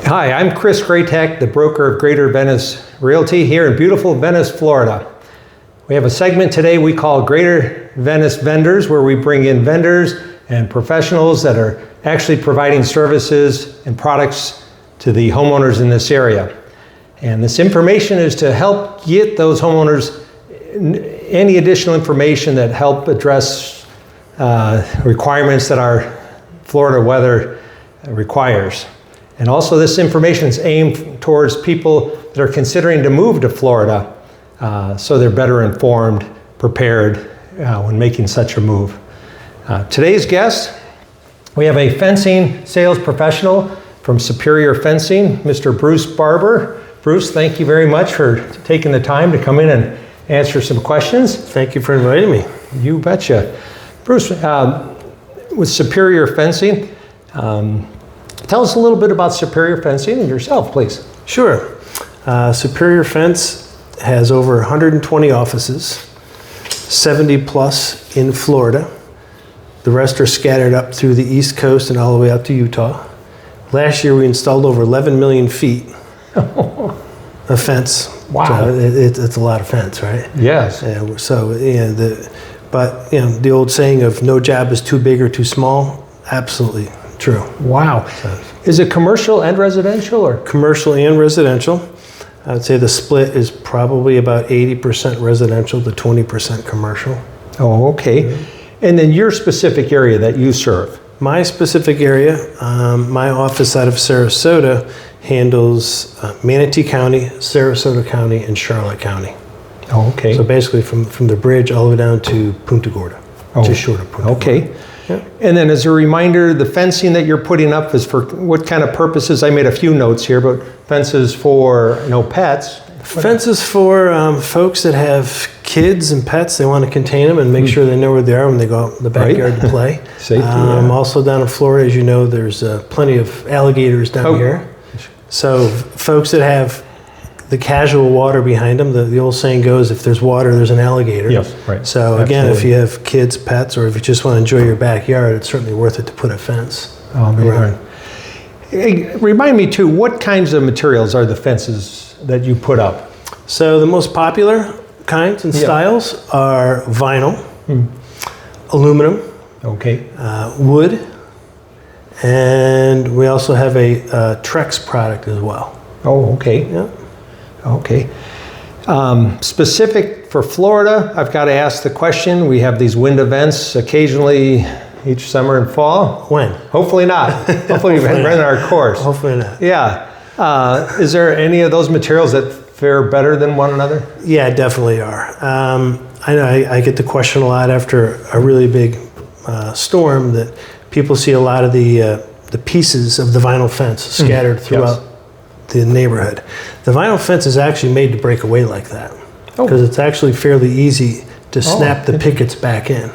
Hi, I'm Chris Graytech, the broker of Greater Venice Realty here in beautiful Venice, Florida. We have a segment today we call Greater Venice Vendors, where we bring in vendors and professionals that are actually providing services and products to the homeowners in this area. And this information is to help get those homeowners any additional information that help address requirements that our Florida weather requires. And also this information is aimed towards people that are considering to move to Florida, so they're better informed, prepared when making such a move. Today's guest, we have a fencing sales professional from Superior Fencing, Mr. Bruce Barber. Bruce, thank you very much for taking the time to come in and answer some questions. Thank you for inviting me. You betcha. Bruce, with Superior Fencing, tell us a little bit about Superior Fencing and yourself, please. Sure. Superior Fence has over 120 offices, 70 plus in Florida. The rest are scattered up through the East Coast and all the way out to Utah. Last year we installed over 11 million feet of fence. Wow. So it's a lot of fence, right? Yes. So, but the old saying of no job is too big or too small, absolutely true. Wow. Is it commercial and residential, or? Commercial and residential. I would say the split is probably about 80% residential to 20% commercial. Oh, okay. Mm-hmm. And then your specific area that you serve? My specific area, my office out of Sarasota handles Manatee County, Sarasota County, and Charlotte County. Oh, okay. So basically from the bridge all the way down to Punta Gorda, just short of Punta Gorda. Okay. Yeah. And then as a reminder, the fencing that you're putting up is for what kind of purposes? I made a few notes here, but fences for, pets. Fences for folks that have kids and pets. They want to contain them and make sure they know where they are when they go out in the backyard to play. Safety. Also down in Florida, as you know, there's plenty of alligators down here. So folks that have the casual water behind them, the old saying goes, if there's water, there's an alligator. Yes, right. So again, if you have kids, pets, or if you just want to enjoy your backyard, it's certainly worth it to put a fence around. Hey, remind me too, what kinds of materials are the fences that you put up? So the most popular kinds and styles are vinyl, aluminum, wood, and we also have a Trex product as well. Oh, okay. Yeah. Okay. Specific for Florida, I've got to ask the question. We have these wind events occasionally each summer and fall. When? Hopefully not. Hopefully we've run our course. Hopefully not. Yeah. Is there any of those materials that fare better than one another? Yeah, definitely are. I know I get the question a lot after a really big storm that people see a lot of the pieces of the vinyl fence scattered throughout the neighborhood. The vinyl fence is actually made to break away like that because it's actually fairly easy to snap the pickets back in.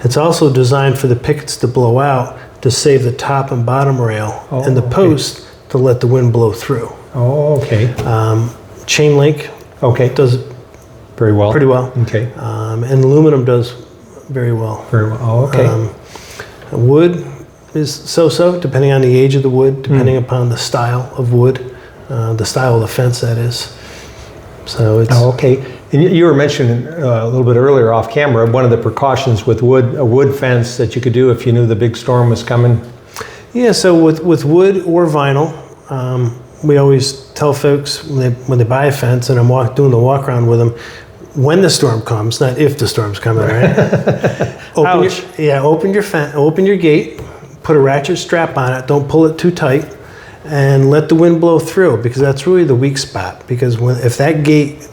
It's also designed for the pickets to blow out to save the top and bottom rail and the post to let the wind blow through. Oh, okay. Chain link does very well. Pretty well. Okay. And aluminum does very well. Very well. Oh, okay. Wood is so-so, depending on the age of the wood, depending upon the style of wood, the style of the fence, that is. So it's... Oh, okay. And you were mentioning a little bit earlier off camera, one of the precautions with a wood fence that you could do if you knew the big storm was coming. Yeah, so with wood or vinyl, we always tell folks when they buy a fence, and I'm doing the walk around with them, when the storm comes, not if the storm's coming, right? Open your gate, put a ratchet strap on it, don't pull it too tight, and let the wind blow through, because that's really the weak spot. Because if that gate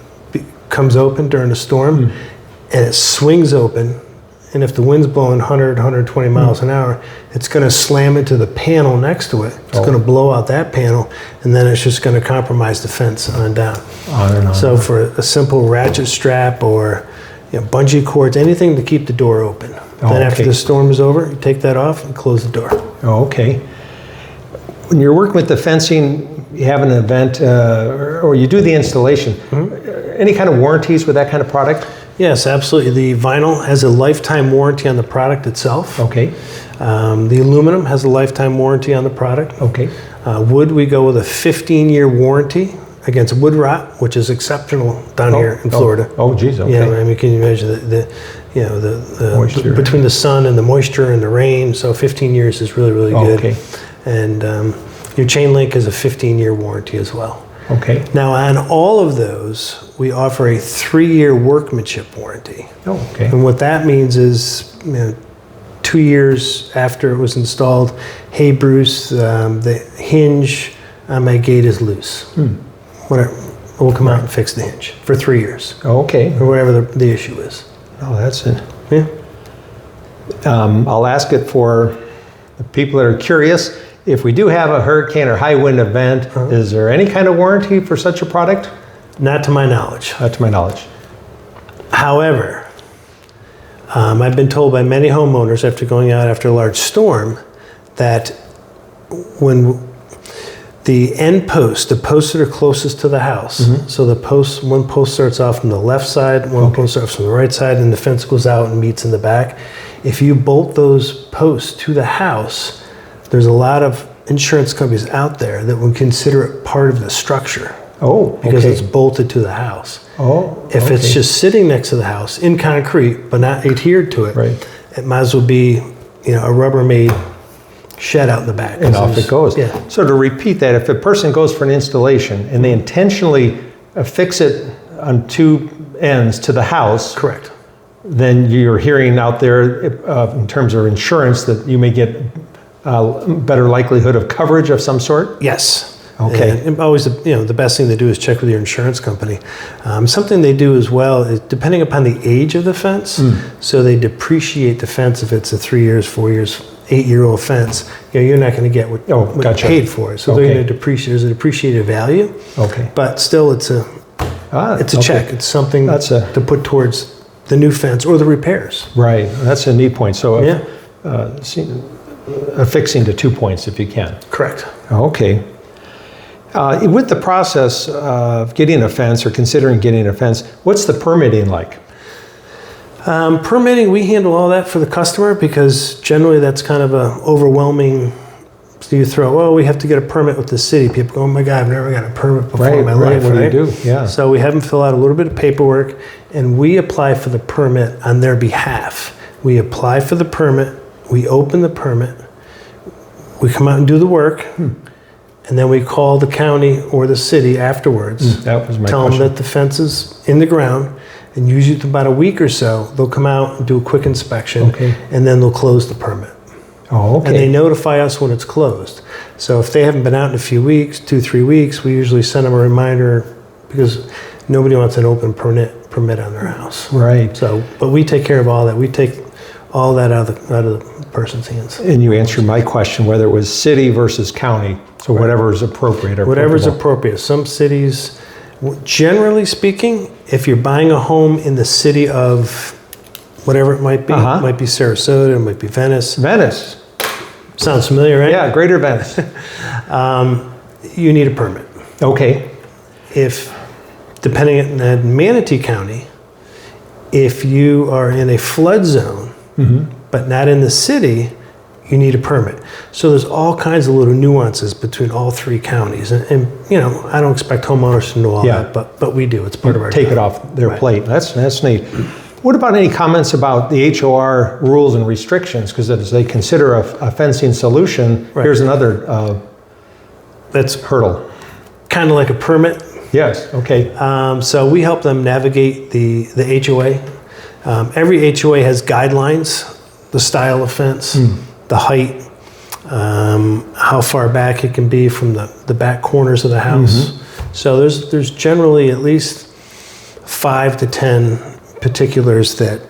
comes open during a storm and it swings open, and if the wind's blowing 100, 120 miles an hour, it's going to slam into the panel next to it. It's going to blow out that panel, and then it's just going to compromise the fence on down. So for a simple ratchet strap or bungee cords, anything to keep the door open. Then after the storm is over, you take that off and close the door. Oh, okay. When you're working with the fencing, you have an event or you do the installation, any kind of warranties with that kind of product? Yes, absolutely. The vinyl has a lifetime warranty on the product itself. Okay. The aluminum has a lifetime warranty on the product. Okay. Wood, we go with a 15-year warranty against wood rot, which is exceptional down here in Florida. Oh, geez. Okay. Yeah, I mean, can you imagine the Moisture. between the sun and the moisture and the rain? So 15 years is really, really good. Okay. And your chain link is a 15-year warranty as well. Okay. Now, on all of those, we offer a 3-year workmanship warranty. Oh, okay. And what that means is, 2 years after it was installed, hey, Bruce, the hinge on my gate is loose. Whatever. We'll come out and fix the hinge for 3 years, Okay. or whatever the issue is. Oh, that's it. Yeah. I'll ask it for the people that are curious. If we do have a hurricane or high wind event, is there any kind of warranty for such a product? Not to my knowledge. Not to my knowledge. However, I've been told by many homeowners after going out after a large storm that when the end post, the posts that are closest to the house, so the post, one post starts off from the left side, one post starts from the right side, and the fence goes out and meets in the back. If you bolt those posts to the house, there's a lot of insurance companies out there that would consider it part of the structure. Oh, Because okay. it's bolted to the house. Oh, If it's okay. just sitting next to the house in concrete, but not adhered to it, Right. it might as well be, a Rubbermaid shed out in the back. And off it goes. Yeah. So to repeat that, if a person goes for an installation and they intentionally affix it on two ends to the house, Correct. then you're hearing out there in terms of insurance that you may get better likelihood of coverage of some sort? Yes. Okay. And always, the best thing to do is check with your insurance company. Something they do as well is depending upon the age of the fence, so they depreciate the fence if it's a 3 years, 4 years, 8-year-old fence. You're not going to get what you gotcha. paid for it. So they're going to depreciate. There's a depreciated value. Okay. But still, it's a check. It's something to put towards the new fence or the repairs. Right. That's a neat point. So Yeah. affixing to 2 points if you can. Correct. Okay. With the process of getting a fence or considering getting a fence, what's the permitting like? Permitting, we handle all that for the customer because generally that's kind of a overwhelming. So you throw, we have to get a permit with the city. People go, oh my God, I've never got a permit before in my life. What do you do? Yeah. So we have them fill out a little bit of paperwork and we apply for the permit on their behalf. We apply for the permit, we open the permit, we come out and do the work, and then we call the county or the city afterwards. That was my Tell question. them that the fence is in the ground, and usually in about a week or so, they'll come out and do a quick inspection, Okay. and then they'll close the permit. Oh, okay. And they notify us when it's closed. So if they haven't been out in a few weeks, 2-3 weeks, we usually send them a reminder because nobody wants an open permit on their house. Right. So, but we take care of all that. We take all that out of the person's hands. And you answered my question, whether it was city versus county. So whatever is appropriate. Or Whatever's applicable. appropriate. Some cities, generally speaking, if you're buying a home in the city of whatever it might be, it might be Sarasota, it might be Venice. Venice. Sounds familiar, right? Yeah, Greater Venice. You need a permit. Okay. If, depending on Manatee County, if you are in a flood zone, but not in the city, you need a permit. So there's all kinds of little nuances between all three counties. And I don't expect homeowners to know all that, but we do. It's part of our Take job. it off their plate. That's neat. What about any comments about the HOR rules and restrictions? Because as they consider a fencing solution, here's another That's hurdle. kind of like a permit. Yes, okay. So we help them navigate the HOA. Every HOA has guidelines, the style of fence, the height, how far back it can be from the back corners of the house. So there's generally at least 5 to 10 particulars that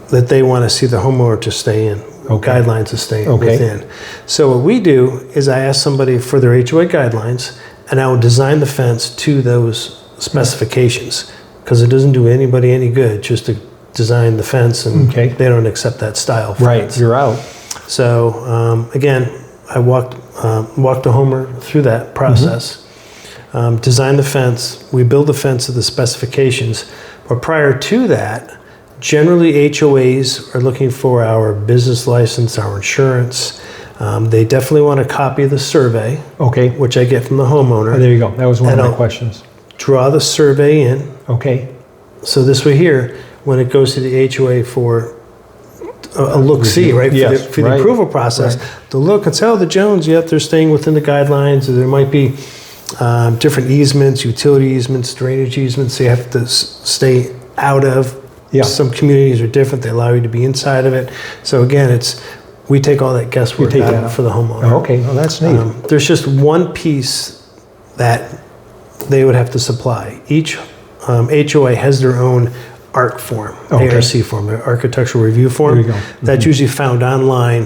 they want to see the homeowner to stay in, guidelines to stay within. So what we do is I ask somebody for their HOA guidelines, and I will design the fence to those specifications, because it doesn't do anybody any good just to design the fence and they don't accept that style. Right, you're out. So again, I walked the homeowner through that process. Design the fence. We build the fence to the specifications. But prior to that, generally HOAs are looking for our business license, our insurance. They definitely want a copy of the survey, Okay. which I get from the homeowner. Oh, there you go. That was one And of my I'll- questions. Draw the survey in. Okay. So this way here, when it goes to the HOA for a look-see, right? Yes, For the right, approval process, right. they'll look and say, oh, the Jones, yep, they're staying within the guidelines. Or there might be different easements, utility easements, drainage easements they have to stay out of. Yeah. Some communities are different. They allow you to be inside of it. So again, we take all that guesswork take out that out. for the homeowner. Oh, okay. Well, that's neat. There's just one piece that they would have to supply. Each HOA has their own ARC form, Okay. ARC form, an architectural review form. There you go. That's usually found online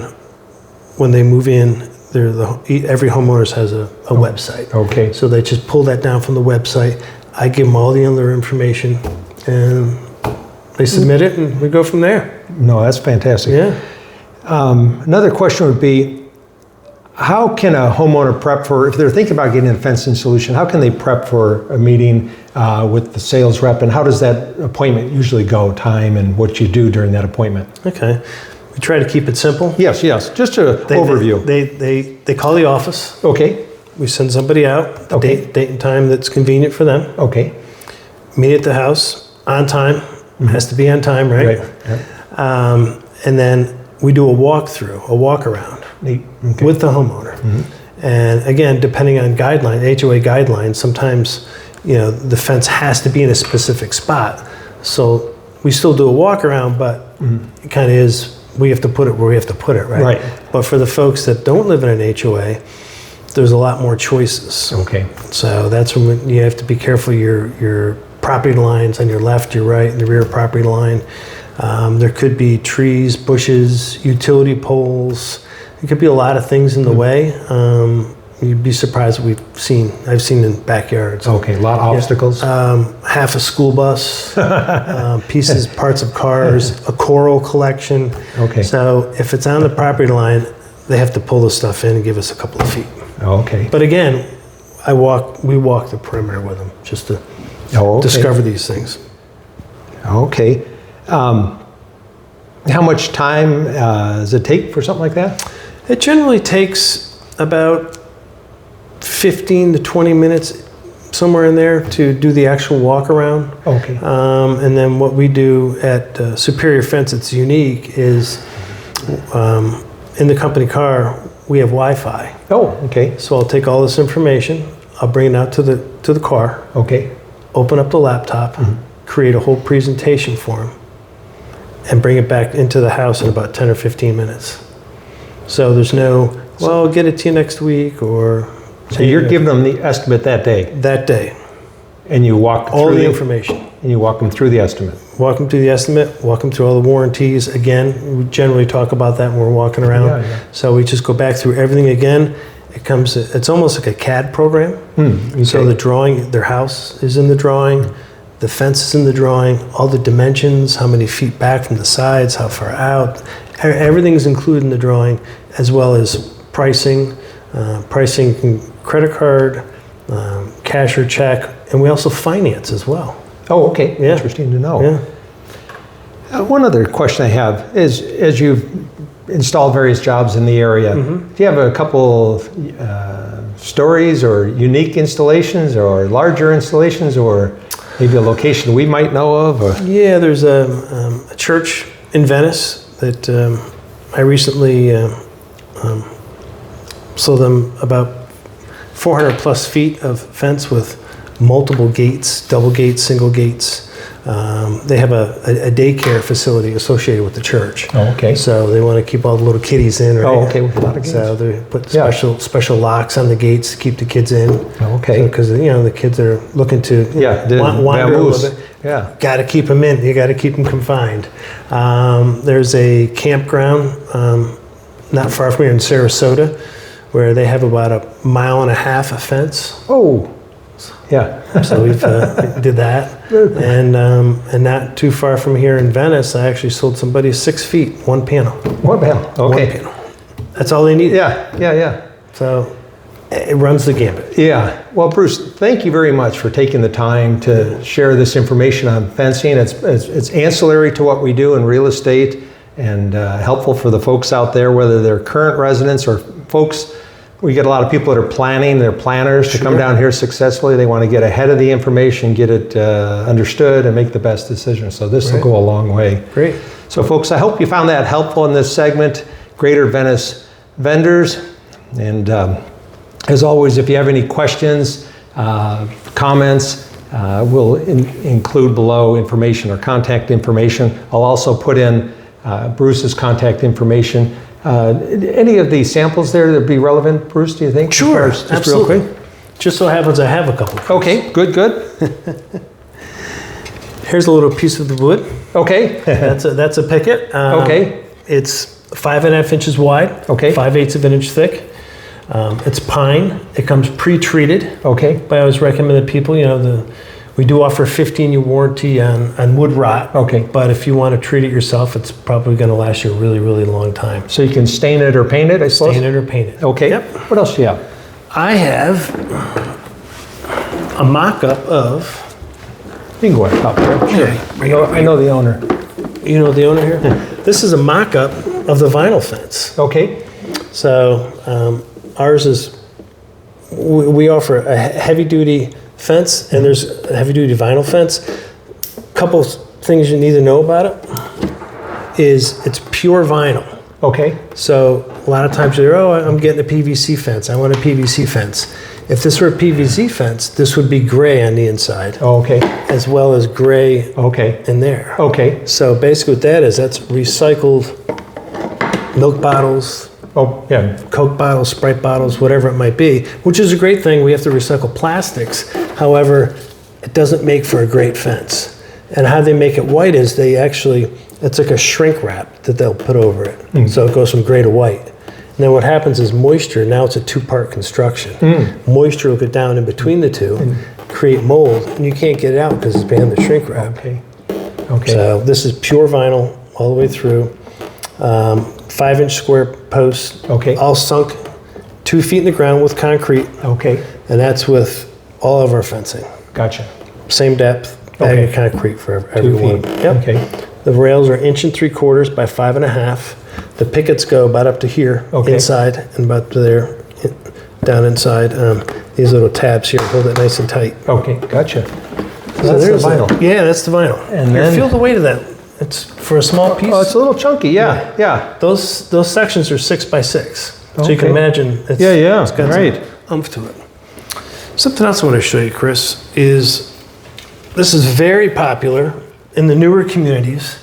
when they move in. Every homeowner has a website. Okay. So they just pull that down from the website. I give them all the other information, and they submit it, and we go from there. No, that's fantastic. Yeah. Another question would be, how can a homeowner prep for, if they're thinking about getting a fencing solution, how can they prep for a meeting with the sales rep, and how does that appointment usually go, time and what you do during that appointment? Okay. We try to keep it simple. Yes, just an overview. They call the office. Okay, We send somebody out, the Okay. date and time that's convenient for them. okay. Meet at the house on time. Has to be on time, right? Yep. And then we do a walkthrough, a walk around Neat. Okay. with the homeowner. And again, depending on guidelines, HOA guidelines, sometimes the fence has to be in a specific spot. So we still do a walk around, but it kind of is, we have to put it where we have to put it, right? Right. But for the folks that don't live in an HOA, there's a lot more choices. Okay. So that's when you have to be careful your property lines on your left, your right, and the rear property line. There could be trees, bushes, utility poles. There could be a lot of things in the way. You'd be surprised what I've seen in backyards. Okay, a lot of obstacles. Half a school bus, pieces, parts of cars, a coral collection. Okay. So if it's on the property line, they have to pull the stuff in and give us a couple of feet. Okay. But again, we walk the perimeter with them just to Okay. discover these things. Okay. How much time does it take for something like that? It generally takes about 15 to 20 minutes, somewhere in there, to do the actual walk around. Okay. And then what we do at Superior Fence, it's unique, is in the company car, we have Wi-Fi. Oh, okay. So I'll take all this information, I'll bring it out to the car, Okay. open up the laptop, create a whole presentation for them, and bring it back into the house in about 10 or 15 minutes. So there's no, well, I'll get it to you next week, or... So you're giving them the estimate that day, That day. and you walk All through the information. and you walk them through the estimate. Walk them through the estimate, walk them through all the warranties. Again, we generally talk about that when we're walking around. Yeah, yeah. So we just go back through everything again. It's almost like a CAD program. So okay. the drawing, their house is in the drawing, the fence is in the drawing, all the dimensions, how many feet back from the sides, how far out, everything's included in the drawing, as well as pricing, credit card, cash or check, and we also finance as well. Oh, okay. Yeah. Interesting to know. Yeah. One other question I have is, as you've installed various jobs in the area, do you have a couple stories or unique installations or larger installations, or maybe a location we might know of? Or? Yeah, there's a church in Venice that I recently sold them about 400 plus feet of fence with multiple gates, double gates, single gates. They have a daycare facility associated with the church. Oh, okay. So they want to keep all the little kiddies in. Right? Oh, okay, with a lot of gates. So they put Yeah. special locks on the gates to keep the kids in. Oh, okay. Because the kids are looking to The wander a bamboos. little bit. Yeah. Got to keep them in. You got to keep them confined. There's a campground not far from here in Sarasota, where they have about 1.5 miles of fence. Oh, yeah. So we did that, and not too far from here in Venice, I actually sold somebody 6 feet, one panel. What the hell? One Okay. panel. That's all they need. Yeah. So, It runs the gambit. Yeah. Well, Bruce, thank you very much for taking the time to share this information on fencing. It's ancillary to what we do in real estate and helpful for the folks out there, whether they're current residents or folks. We get a lot of people that are planning, they're planners to come down here successfully. They want to get ahead of the information, get it understood, and make the best decision. So this will go a long way. Great. So folks, I hope you found that helpful in this segment, Greater Venice Vendors. And as always, if you have any questions, comments, we'll include below information or contact information. I'll also put in Bruce's contact information. Any of these samples there that be relevant, Bruce, do you think? Sure, just absolutely. real quick. Just so happens I have a couple. Okay, good. Here's a little piece of the wood. Okay. That's a picket. Okay. It's 5.5 inches wide. Okay. 5/8 of an inch thick. It's pine. It comes pre-treated. Okay. But I always recommend that people, we do offer a 15-year warranty on wood rot. Okay. But if you want to treat it yourself, it's probably going to last you a really, really long time. So you can stain it or paint it, I suppose? Stain it or paint it. Okay. Yep. What else do you have? I have a mock-up of... You can go ahead, top there. Sure. I know the owner. You know the owner here? This is a mock-up of the vinyl fence. Okay. So ours is, we offer a heavy-duty fence, and there's a heavy-duty vinyl fence. Couple things you need to know about it is it's pure vinyl. Okay. So a lot of times you're, I'm getting a PVC fence. I want a PVC fence. If this were a PVC fence, this would be gray on the inside. Oh, okay. As well as gray Okay. in there. Okay. So basically what that is, that's recycled milk bottles, Oh, yeah. Coke bottles, Sprite bottles, whatever it might be, which is a great thing. We have to recycle plastics. However, it doesn't make for a great fence. And how they make it white is it's like a shrink wrap that they'll put over it. So it goes from gray to white. And then what happens is moisture, now it's a two-part construction. Moisture will get down in between the two, create mold, and you can't get it out because it's behind the shrink wrap. Okay. So this is pure vinyl all the way through. 5-inch square posts, Okay. all sunk 2 feet in the ground with concrete, Okay. and that's with all of our fencing. Gotcha. Same depth, bag of concrete for every 2 one. feet. Yep. Okay. The rails are 1.75 by 5.5. The pickets go about up to here, inside, and about to there, down inside. These little tabs here hold it nice and tight. Okay. Gotcha. So So that's the there's vinyl. Yeah, that's the vinyl. And Here, then- feel the weight of that. It's for a small piece. Oh, it's a little chunky. Yeah. Those sections are 6 by 6. So you can Okay. imagine it's got Right. some oomph to it. Something else I want to show you, Chris, is this is very popular in the newer communities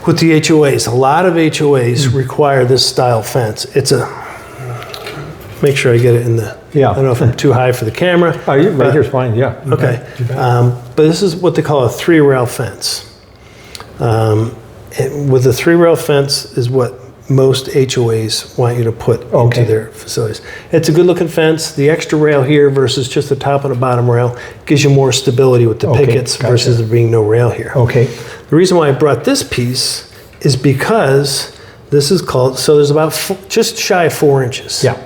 with the HOAs. A lot of HOAs require this style fence. Make sure I get it in the, Yeah. I don't know if I'm too high for the camera. Oh, right here's fine. Yeah. You Okay. bet. You bet. But this is what they call a 3-rail fence. With the 3-rail fence is what most HOAs want you to put into their facilities. It's a good looking fence. The extra rail here versus just the top and the bottom rail gives you more stability with the pickets versus there being no rail here. Okay. The reason why I brought this piece is because this is called, so there's about just shy of 4 inches. Yeah.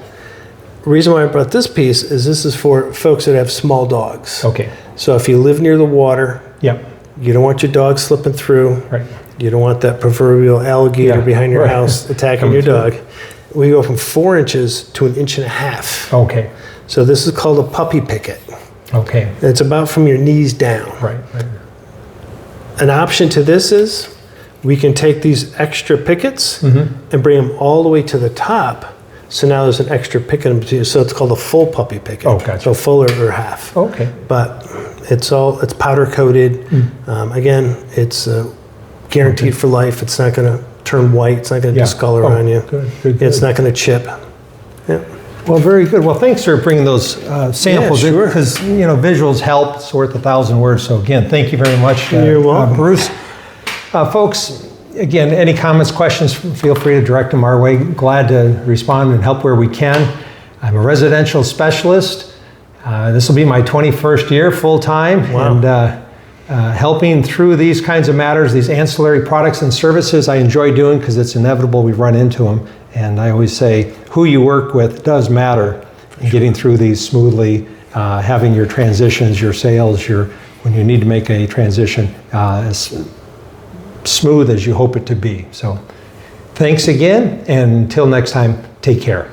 The reason why I brought this piece is this is for folks that have small dogs. Okay. So if you live near the water, Yeah. you don't want your dog slipping through. Right. You don't want that proverbial alligator behind your house attacking your dog. We go from 4 inches to 1.5 inches. Okay. So this is called a puppy picket. Okay. And it's about from your knees down. Right. An option to this is we can take these extra pickets and bring them all the way to the top. So now there's an extra picket in between. So it's called a full puppy picket. Oh, gotcha. So full or half. Okay. But it's powder coated. Again, it's guaranteed for life. It's not going to turn white. It's not going to discolor on you. Good. It's not going to chip. Yeah. Well, very good. Well, thanks for bringing those samples in, sure. because visuals help. It's worth 1,000 words. So again, thank you very much, You're welcome. Bruce. Folks, again, any comments, questions, feel free to direct them our way. Glad to respond and help where we can. I'm a residential specialist. This will be my 21st year full time. Wow. And helping through these kinds of matters, these ancillary products and services, I enjoy doing because it's inevitable we run into them. And I always say, who you work with does matter. getting through these smoothly, having your transitions, your sales, when you need to make a transition as smooth as you hope it to be. So thanks again, and until next time, take care.